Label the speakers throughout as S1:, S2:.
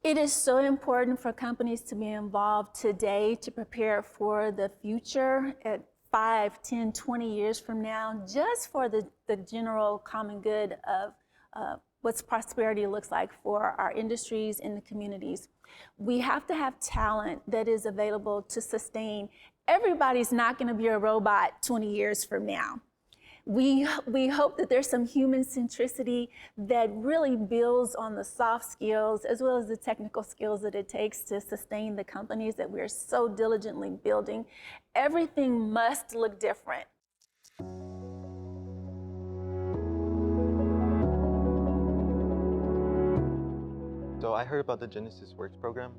S1: It is so important for companies to be involved today to prepare for the future at 5, 10, 20 years from now, just for the general common good of what prosperity looks like for our industries and the communities. We have to have talent that is available to sustain. Everybody's not going to be a robot 20 years from now. We hope that there's some human centricity that really builds on the soft skills as well as the technical skills that it takes to sustain the companies that we're so diligently building. Everything must look different.
S2: So I heard about the Genesys Works program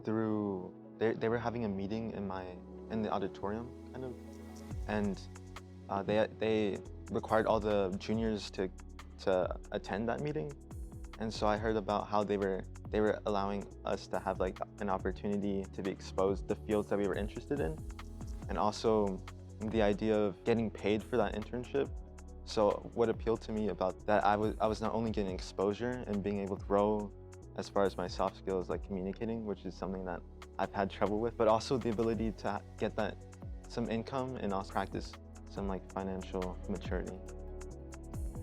S2: through, they were having a meeting in the auditorium, kind of, and they required all the juniors to attend that meeting. And so I heard about how they were allowing us to have like an opportunity to be exposed to the fields that we were interested in, and also the idea of getting paid for that internship. So what appealed to me about that, I was not only getting exposure and being able to grow as far as my soft skills like communicating, which is something that I've had trouble with, but also the ability to get some income and also practice some like financial maturity.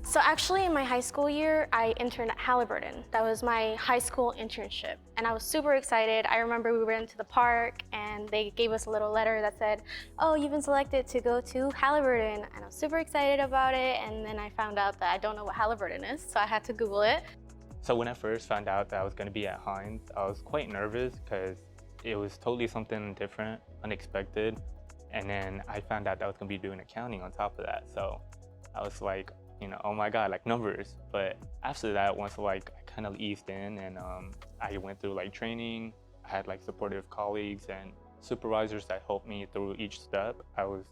S3: So actually in my high school year, I interned at Halliburton. That was my high school internship. And I was super excited. I remember we went to the park and they gave us a little letter that said, "Oh, you've been selected to go to Halliburton." And I was super excited about it. And then I found out that I don't know what Halliburton is, so I had to Google it.
S4: So when I first found out that I was going to be at Hines, I was quite nervous because it was totally something different, unexpected. And then I found out that I was going to be doing accounting on top of that. So I was like, oh my God, like numbers. But after that, once like I kind of eased in and I went through like training, I had like supportive colleagues and supervisors that helped me through each step. I was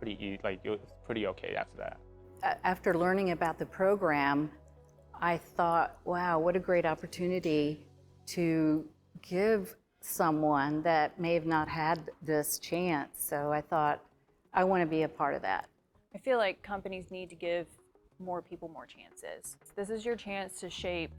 S4: it was pretty okay after that.
S5: After learning about the program, I thought, wow, what a great opportunity to give someone that may have not had this chance. So I thought, I want to be a part of that.
S6: I feel like companies need to give more people more chances. This is your chance to shape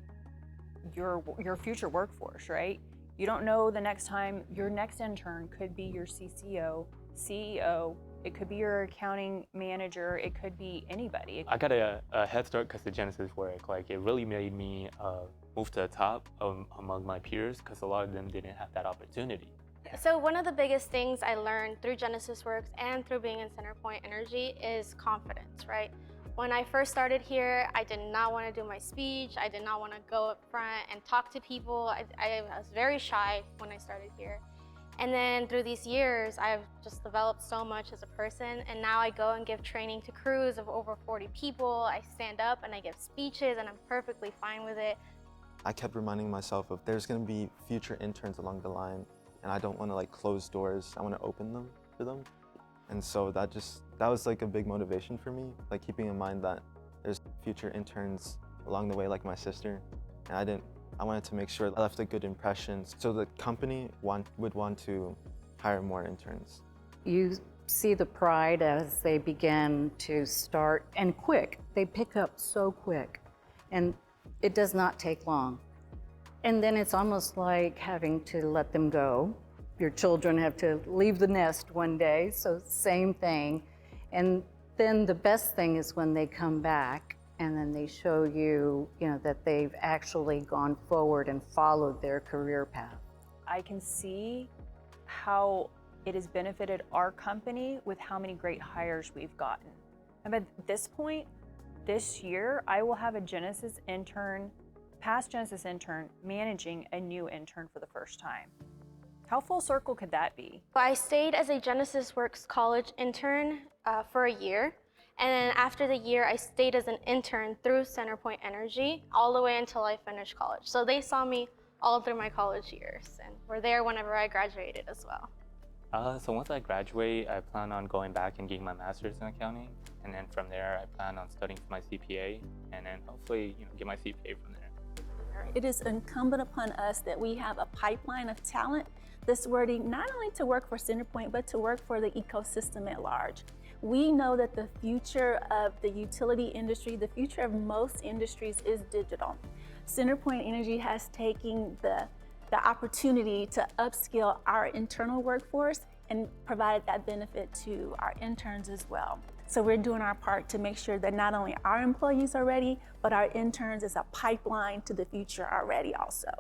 S6: your future workforce, right? You don't know the next time your next intern could be your CCO, CEO, it could be your accounting manager, it could be anybody.
S4: I got a head start because the Genesys work, like it really made me move to the top among my peers because a lot of them didn't have that opportunity.
S3: So one of the biggest things I learned through Genesys Works and through being in CenterPoint Energy is confidence, right? When I first started here, I did not want to do my speech. I did not want to go up front and talk to people. I was very shy when I started here. And then through these years, I've just developed so much as a person. And now I go and give training to crews of over 40 people. I stand up and I give speeches and I'm perfectly fine with it.
S2: I kept reminding myself of there's going to be future interns along the line, and I don't want to like close doors. I want to open them for them. And so that was like a big motivation for me, like keeping in mind that there's future interns along the way, like my sister. And I wanted to make sure I left a good impression so the company would want to hire more interns.
S5: You see the pride as they begin to start, and quick. They pick up so quick, and it does not take long. And then it's almost like having to let them go. Your children have to leave the nest one day, so same thing. And then the best thing is when they come back and then they show you, that they've actually gone forward and followed their career path.
S6: I can see how it has benefited our company with how many great hires we've gotten. And at this point, this year, I will have a past Genesys intern managing a new intern for the first time. How full circle could that be?
S3: I stayed as a Genesys Works college intern for a year. And then after the year, I stayed as an intern through CenterPoint Energy all the way until I finished college. So they saw me all through my college years and were there whenever I graduated as well.
S4: So once I graduate, I plan on going back and getting my master's in accounting. And then from there, I plan on studying for my CPA and then hopefully get my CPA from there.
S1: It is incumbent upon us that we have a pipeline of talent that's ready not only to work for CenterPoint, but to work for the ecosystem at large. We know that the future of the utility industry, the future of most industries is digital. CenterPoint Energy has taken the the opportunity to upskill our internal workforce and provided that benefit to our interns as well. So we're doing our part to make sure that not only our employees are ready, but our interns is a pipeline to the future are ready also.